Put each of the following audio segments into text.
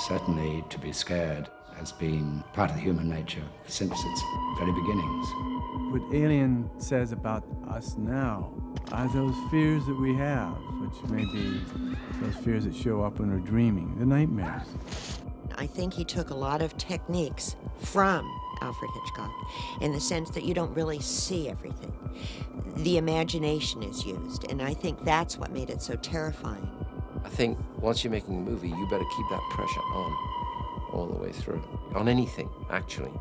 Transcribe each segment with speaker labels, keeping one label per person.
Speaker 1: Certainly to be scared has been part of human nature since its very beginnings.
Speaker 2: What Alien says about us now are those fears that we have, which may be those fears that show up when we're dreaming, the nightmares.
Speaker 3: I think he took a lot of techniques from Alfred Hitchcock in the sense that you don't really see everything. The imagination is used, and I think that's what made it so terrifying.
Speaker 4: I think once you're making a movie, you better keep that pressure on all the way through. On anything, actually.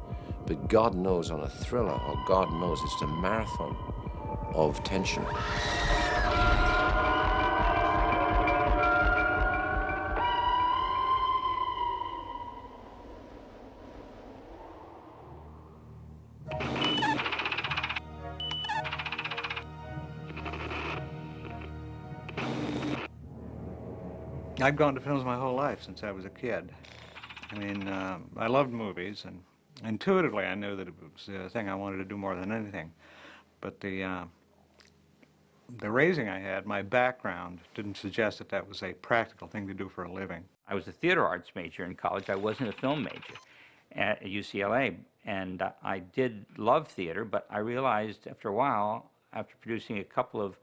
Speaker 4: But God knows on a thriller, or God knows it's a marathon of tension.
Speaker 5: I've gone to films my whole life since I was a kid. I mean, I loved movies, and intuitively I knew that it was the thing I wanted to do more than anything. But the raising I had, my background, didn't suggest that that was a practical thing to do for a living.
Speaker 6: I was a theater arts major in college. I wasn't a film major at UCLA, and I did love theater, but I realized after a while, after producing a couple of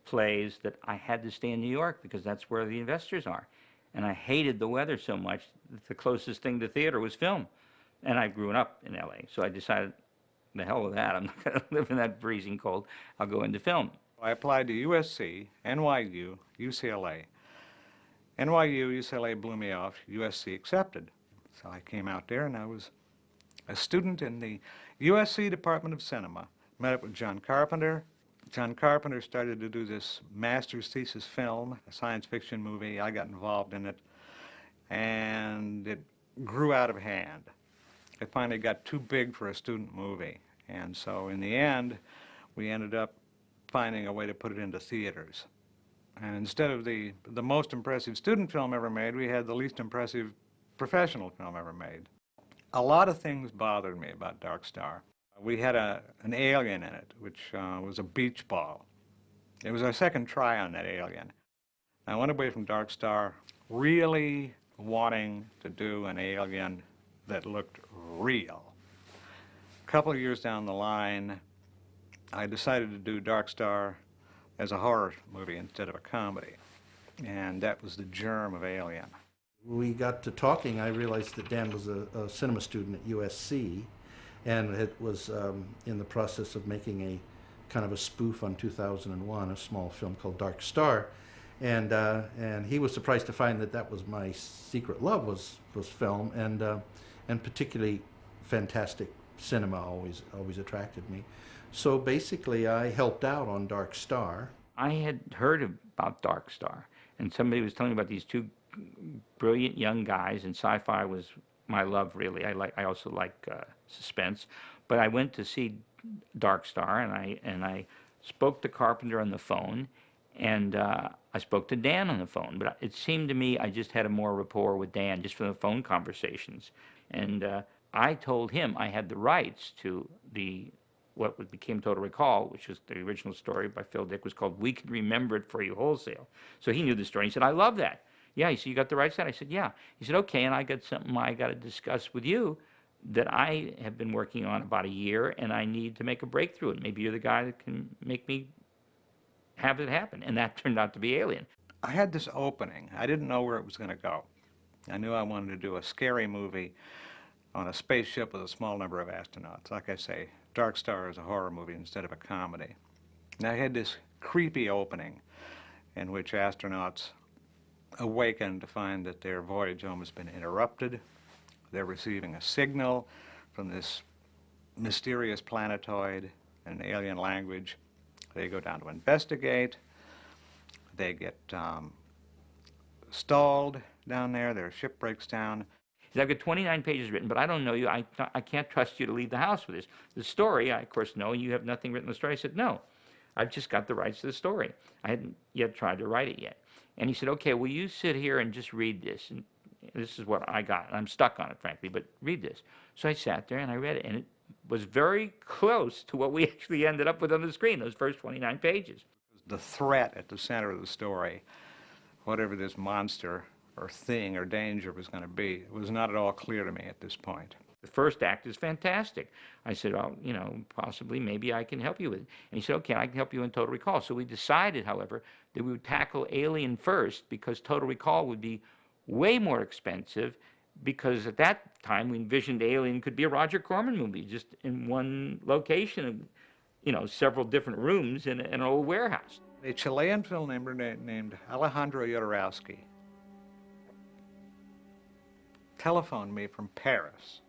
Speaker 6: plays, that I had to stay in New York because that's where the investors are. And I hated the weather so much that the closest thing to theater was film. And I grew up in LA, so I decided, the hell with that, I'm not going to live in that freezing cold, I'll go into film.
Speaker 5: I applied to USC, NYU, UCLA. NYU, UCLA blew me off, USC accepted. So I came out there and I was a student in the USC Department of Cinema. Met up with John Carpenter. John Carpenter started to do this master's thesis film, a science fiction movie. I got involved in it, and it grew out of hand. It finally got too big for a student movie, and so in the end, we ended up finding a way to put it into theaters. And instead of the most impressive student film ever made, we had the least impressive professional film ever made. A lot of things bothered me about Dark Star. We had an alien in it, which was a beach ball. It was our second try on that alien. I went away from Dark Star really wanting to do an alien that looked real. A couple of years down the line, I decided to do Dark Star as a horror movie instead of a comedy. And that was the germ of Alien.
Speaker 7: We got to talking, I realized that Dan was a cinema student at USC, and it was in the process of making a kind of a spoof on 2001, a small film called Dark Star, and he was surprised to find that that was my secret love, was film, and particularly fantastic cinema always attracted me. So basically, I helped out on Dark Star.
Speaker 6: I had heard about Dark Star, and somebody was telling me about these two brilliant young guys, and sci-fi was my love, really. I also like suspense, but I went to see Dark Star, and I spoke to Carpenter on the phone, and I spoke to Dan on the phone. But it seemed to me I just had a more rapport with Dan just from the phone conversations, and I told him I had the rights to what became Total Recall, which was the original story by Phil Dick, was called We Can Remember It For You Wholesale. So he knew the story. He said, I love that. Yeah, he said, you got the rights to that? I said, yeah. He said, okay, and I got something I got to discuss with you that I have been working on about a year, and I need to make a breakthrough. And maybe you're the guy that can make me have it happen. And that turned out to be Alien.
Speaker 5: I had this opening. I didn't know where it was going to go. I knew I wanted to do a scary movie on a spaceship with a small number of astronauts. Like I say, Dark Star is a horror movie instead of a comedy. And I had this creepy opening in which astronauts awaken to find that their voyage home has been interrupted. They're receiving a signal from this mysterious planetoid in an alien language. They go down to investigate. They get stalled down there. Their ship breaks down.
Speaker 6: He said, I've got 29 pages written, but I don't know you. I can't trust you to leave the house with this. The story, I, of course, know, and you have nothing written in the story. I said, no, I've just got the rights to the story. I hadn't yet tried to write it yet. And he said, okay, will you sit here and just read this? And this is what I got. I'm stuck on it, frankly, but read this. So I sat there and I read it, and it was very close to what we actually ended up with on the screen, those first 29 pages.
Speaker 5: The threat at the center of the story, whatever this monster or thing or danger was going to be. It was not at all clear to me at this point.
Speaker 6: The first act is fantastic. I said, oh, you know, possibly, maybe I can help you with it. And he said, okay, I can help you in Total Recall. So we decided, however, that we would tackle Alien first because Total Recall would be way more expensive because at that time we envisioned Alien could be a Roger Corman movie just in one location, you know, several different rooms in an old warehouse.
Speaker 5: A Chilean filmmaker named Alejandro Jodorowsky telephoned me from Paris.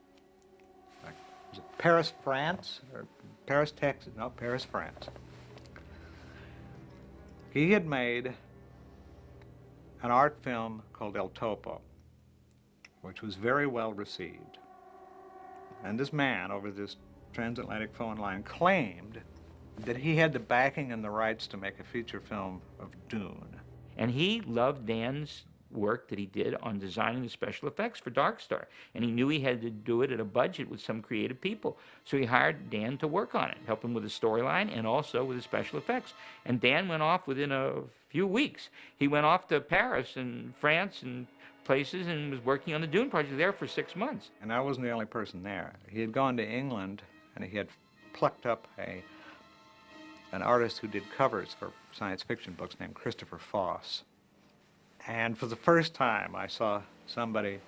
Speaker 5: Was it Paris, France? Or Paris, Texas? No, Paris, France. He had made an art film called El Topo, which was very well received. And this man, over this transatlantic phone line, claimed that he had the backing and the rights to make a feature film of Dune.
Speaker 6: And he loved Dan's work that he did on designing the special effects for Dark Star. And he knew he had to do it at a budget with some creative people. So he hired Dan to work on it, help him with the storyline and also with the special effects. And Dan went off within a few weeks. He went off to Paris and France and places and was working on the Dune project there for 6 months.
Speaker 5: And I wasn't the only person there. He had gone to England and he had plucked up an artist who did covers for science fiction books named Christopher Foss. And for the first time, I saw somebody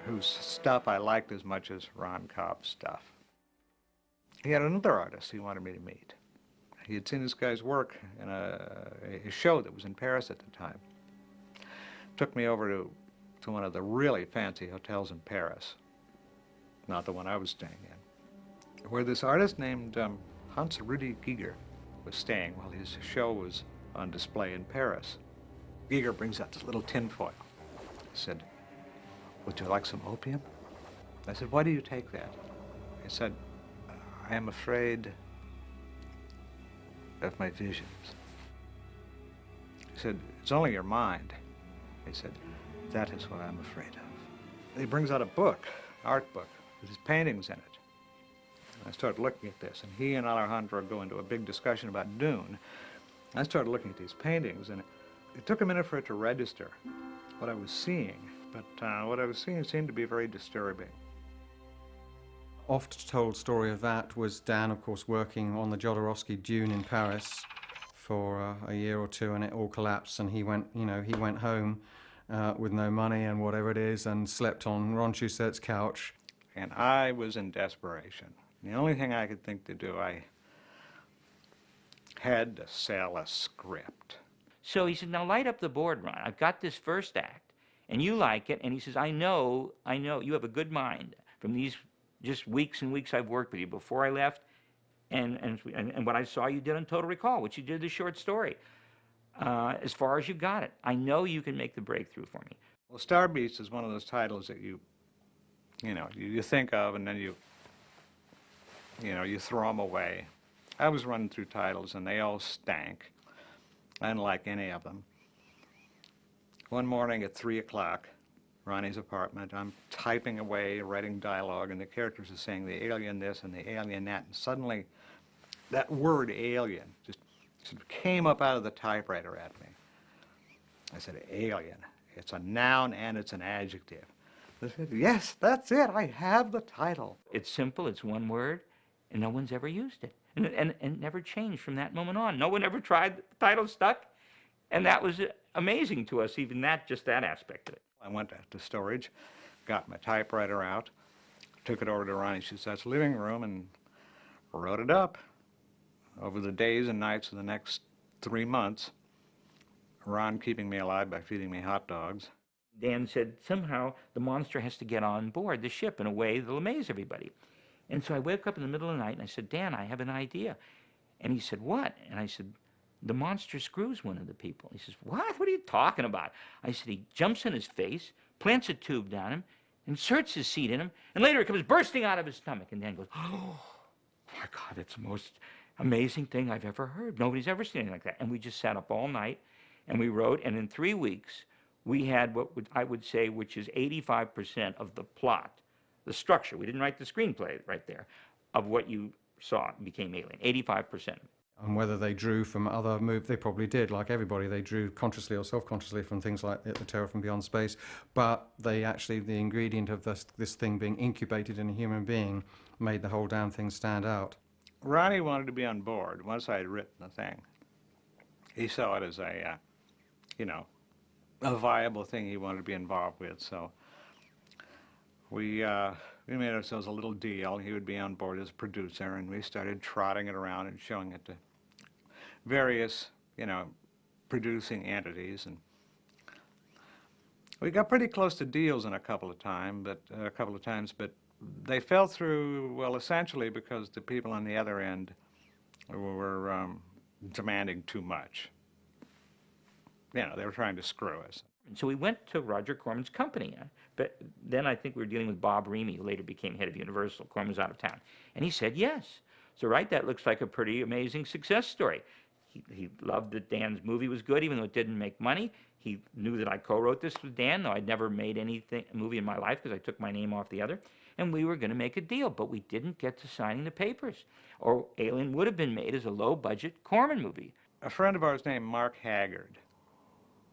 Speaker 5: whose stuff I liked as much as Ron Cobb's stuff. He had another artist he wanted me to meet. He had seen this guy's work in a show that was in Paris at the time. Took me over to one of the really fancy hotels in Paris, not the one I was staying in, where this artist named Hans Rudi Giger was staying while his show was on display in Paris. Giger brings out this little tinfoil. He said, would you like some opium? I said, why do you take that? He said, I am afraid of my visions. He said, it's only your mind. He said, that is what I'm afraid of. He brings out a book, art book, with his paintings in it. I started looking at this, and he and Alejandro go into a big discussion about Dune. I started looking at these paintings, and it took a minute for it to register what I was seeing, but what I was seeing seemed to be very disturbing.
Speaker 8: Oft-told story of that was Dan, of course, working on the Jodorowsky Dune in Paris for a year or two, and it all collapsed, and he went home with no money and whatever it is, and slept on Ron Shoussett's couch.
Speaker 5: And I was in desperation. The only thing I could think to do, I had to sell a script.
Speaker 6: So he said, now light up the board, Ron. I've got this first act, and you like it. And he says, I know, you have a good mind from these just weeks and weeks I've worked with you before I left, and what I saw you did on Total Recall, which you did the short story. As far as you got it, I know you can make the breakthrough for me.
Speaker 5: Well, Star Beast is one of those titles that you think of, and then you throw them away. I was running through titles, and they all stank. I didn't like any of them. One morning at 3 o'clock, Ronnie's apartment, I'm typing away, writing dialogue, and the characters are saying the alien this and the alien that, and suddenly that word alien just came up out of the typewriter at me. I said, alien. It's a noun and it's an adjective. I said, yes, that's it. I have the title.
Speaker 6: It's simple. It's one word, and no one's ever used it. And it never changed from that moment on. No one ever tried. The title stuck, and that was amazing to us, even just that aspect of it.
Speaker 5: I went to storage, got my typewriter out, took it over to Ronnie Shoussette's living room, and wrote it up. Over the days and nights of the next 3 months, Ron keeping me alive by feeding me hot dogs.
Speaker 6: Dan said, somehow the monster has to get on board the ship in a way that'll amaze everybody. And so I woke up in the middle of the night and I said, Dan, I have an idea. And he said, what? And I said, the monster screws one of the people. He says, what? What are you talking about? I said, he jumps in his face, plants a tube down him, inserts his seed in him, and later it comes bursting out of his stomach. And Dan goes, oh my God, it's the most amazing thing I've ever heard. Nobody's ever seen anything like that. And we just sat up all night and we wrote, and in 3 weeks, we had I would say, which is 85% of the plot, the structure. We didn't write the screenplay right there, of what you saw became Alien, 85%.
Speaker 8: And whether they drew from other movies, they probably did, like everybody. They drew consciously or self-consciously from things like The Terror from Beyond Space, but they actually, the ingredient of this thing being incubated in a human being made the whole damn thing stand out.
Speaker 5: Ronnie wanted to be on board once I had written the thing. He saw it as a, you know, a viable thing he wanted to be involved with, so we made ourselves a little deal. He would be on board as producer, and we started trotting it around and showing it to various, you know, producing entities, and we got pretty close to deals in a couple of times, but they fell through, well, essentially because the people on the other end were demanding too much. You know, they were trying to screw us.
Speaker 6: And so we went to Roger Corman's company. But then I think we were dealing with Bob Reamy, who later became head of Universal. Corman was out of town. And he said, yes. So, right, that looks like a pretty amazing success story. He loved that Dan's movie was good, even though it didn't make money. He knew that I co-wrote this with Dan, though I'd never made a movie in my life because I took my name off the other. And we were going to make a deal, but we didn't get to signing the papers. Or Alien would have been made as a low-budget Corman movie.
Speaker 5: A friend of ours named Mark Haggard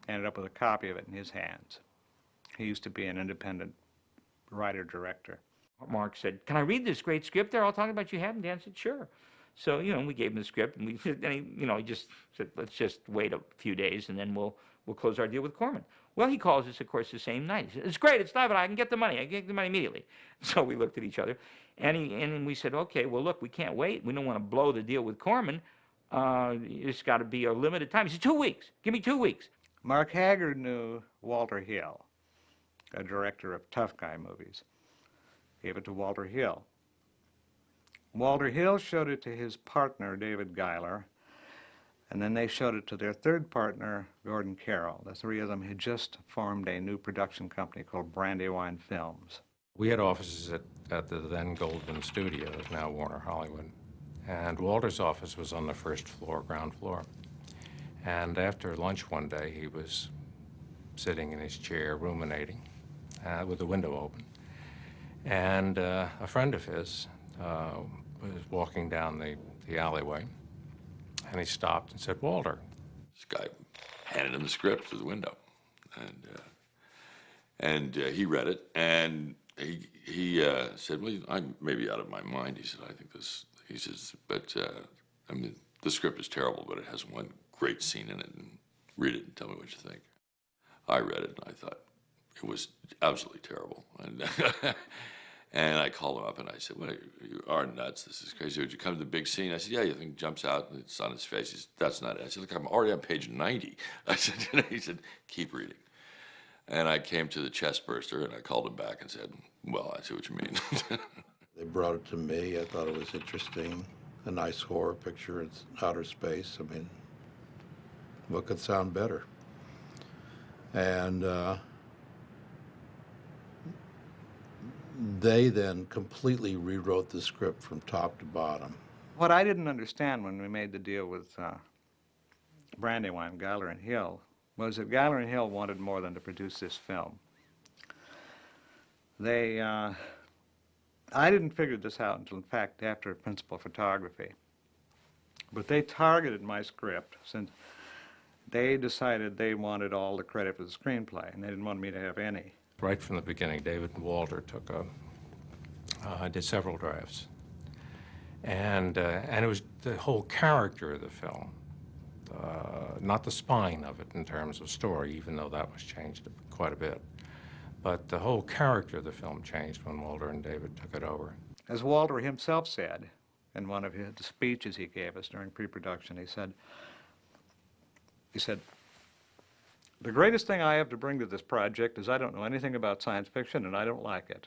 Speaker 5: ended up with a copy of it in his hands. He used to be an independent writer-director.
Speaker 6: Mark said, "Can I read this great script they're all talking about you have?" And Dan said, "Sure." So, you know, we gave him the script, and he just said, "Let's just wait a few days, and then we'll close our deal with Corman." Well, he calls us, of course, the same night. He said, "It's great, it's live, I can get the money. I can get the money immediately." So we looked at each other, and we said, "Okay, well, look, we can't wait. We don't want to blow the deal with Corman. It's got to be a limited time." He said, 2 weeks. Give me 2 weeks.
Speaker 5: Mark Haggard knew Walter Hill, a director of tough guy movies. Gave it to Walter Hill. Walter Hill showed it to his partner, David Giler, and then they showed it to their third partner, Gordon Carroll. The three of them had just formed a new production company called Brandywine Films.
Speaker 9: We had offices at the then Goldwyn Studios, now Warner Hollywood, and Walter's office was on the first floor, ground floor. And after lunch one day, he was sitting in his chair, ruminating, with the window open. And a friend of his was walking down the alleyway, and he stopped and said, "Walter."
Speaker 10: This guy handed him the script through the window, and he read it, and he said, "Well, I may be out of my mind." He said, "I think this," he says, "but I mean, the script is terrible, but it has one great scene in it, and read it and tell me what you think." I read it, and I thought it was absolutely terrible. And I called him up, and I said, "Well, you are nuts. This is crazy. Would you come to the big scene?" I said, "Yeah, you think jumps out, and it's on his face." He said, "That's not it." I said, "Look, I'm already on page 90. I said, he said, "Keep reading." And I came to the chest burster, and I called him back and said, "Well, I see what you mean."
Speaker 11: They brought it to me. I thought it was interesting. A nice horror picture in outer space. I mean, what could sound better? And they then completely rewrote the script from top to bottom.
Speaker 5: What I didn't understand when we made the deal with Brandywine, Giler and Hill, was that Giler and Hill wanted more than to produce this film. I didn't figure this out until, in fact, after principal photography. But they targeted my script since they decided they wanted all the credit for the screenplay, and they didn't want me to have any.
Speaker 9: Right from the beginning, David and Walter did several drafts. And it was the whole character of the film, not the spine of it in terms of story, even though that was changed quite a bit. But the whole character of the film changed when Walter and David took it over.
Speaker 5: As Walter himself said in one of the speeches he gave us during pre-production, he said, "The greatest thing I have to bring to this project is I don't know anything about science fiction, and I don't like it."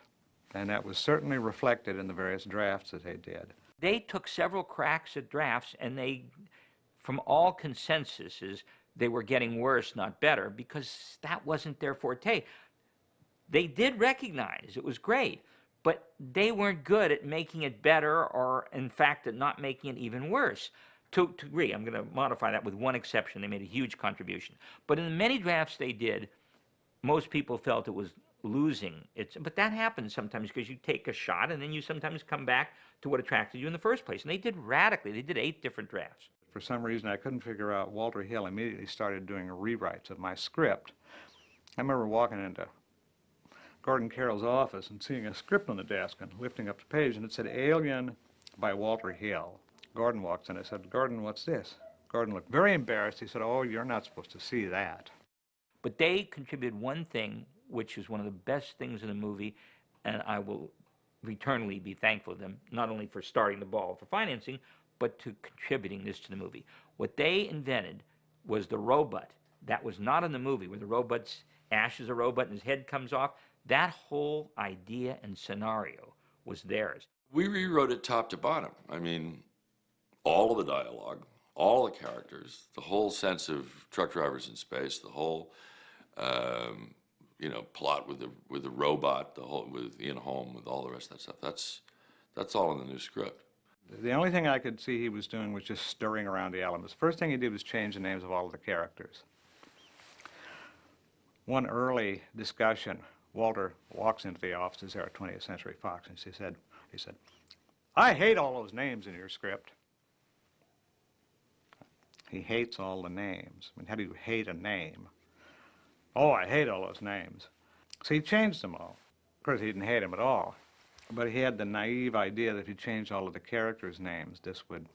Speaker 5: And that was certainly reflected in the various drafts that they did.
Speaker 6: They took several cracks at drafts, and they, from all consensuses, they were getting worse, not better, because that wasn't their forte. They did recognize it was great, but they weren't good at making it better, or in fact at not making it even worse. To agree, I'm going to modify that with one exception. They made a huge contribution. But in the many drafts they did, most people felt it was losing. But that happens sometimes because you take a shot and then you sometimes come back to what attracted you in the first place. And they did radically. They did 8 different drafts.
Speaker 5: For some reason I couldn't figure out, Walter Hill immediately started doing rewrites of my script. I remember walking into Gordon Carroll's office and seeing a script on the desk and lifting up the page, and it said Alien by Walter Hill. Gordon walks in. I said, Gordon, what's this? Gordon looked very embarrassed. He said, oh, you're not supposed to see that.
Speaker 6: But they contributed one thing, which is one of the best things in the movie, and I will eternally be thankful to them, not only for starting the ball for financing, but to contributing this to the movie. What they invented was the robot. That was not in the movie, where the robot's Ash is a robot and his head comes off. That whole idea and scenario was theirs.
Speaker 10: We rewrote it top to bottom. I mean, all of the dialogue, all the characters, the whole sense of truck drivers in space, the whole, plot with the robot, the whole with Ian Holm, with all the rest of that stuff. That's all in the new script.
Speaker 5: The only thing I could see he was doing was just stirring around the elements. First thing he did was change the names of all of the characters. One early discussion, Walter walks into the offices there at 20th Century Fox, and he said, I hate all those names in your script. He hates all the names. I mean, how do you hate a name? Oh, I hate all those names. So he changed them all. Of course, he didn't hate them at all. But he had the naive idea that if he changed all of the characters' names, this would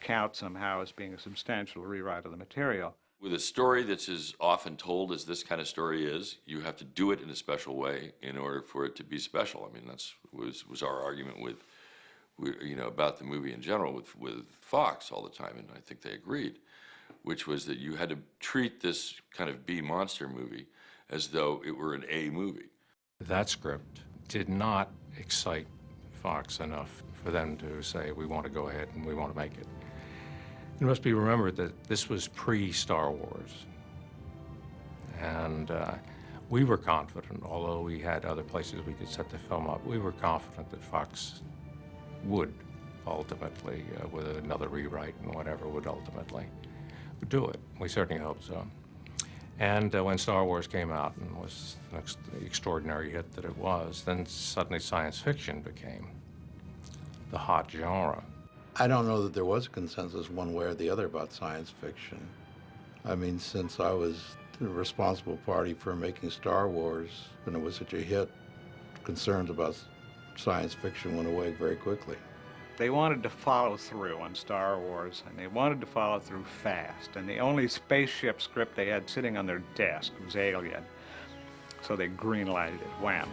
Speaker 5: count somehow as being a substantial rewrite of the material.
Speaker 10: With a story that's as often told as this kind of story is, you have to do it in a special way in order for it to be special. I mean, that's was our argument about the movie in general with Fox all the time, and I think they agreed, which was that you had to treat this kind of B monster movie as though it were an A movie.
Speaker 9: That script did not excite Fox enough for them to say, we want to go ahead and we want to make it. It must be remembered that this was pre-Star Wars. And we were confident, although we had other places we could set the film up, we were confident that Fox would ultimately, with another rewrite and whatever, would ultimately do it. We certainly hoped so. And when Star Wars came out and was the extraordinary hit that it was, then suddenly science fiction became the hot genre.
Speaker 11: I don't know that there was a consensus one way or the other about science fiction. I mean, since I was the responsible party for making Star Wars, and it was such a hit, concerns about science fiction went away very quickly.
Speaker 5: They wanted to follow through on Star Wars, and they wanted to follow through fast. And the only spaceship script they had sitting on their desk was Alien. So they green-lighted it, wham.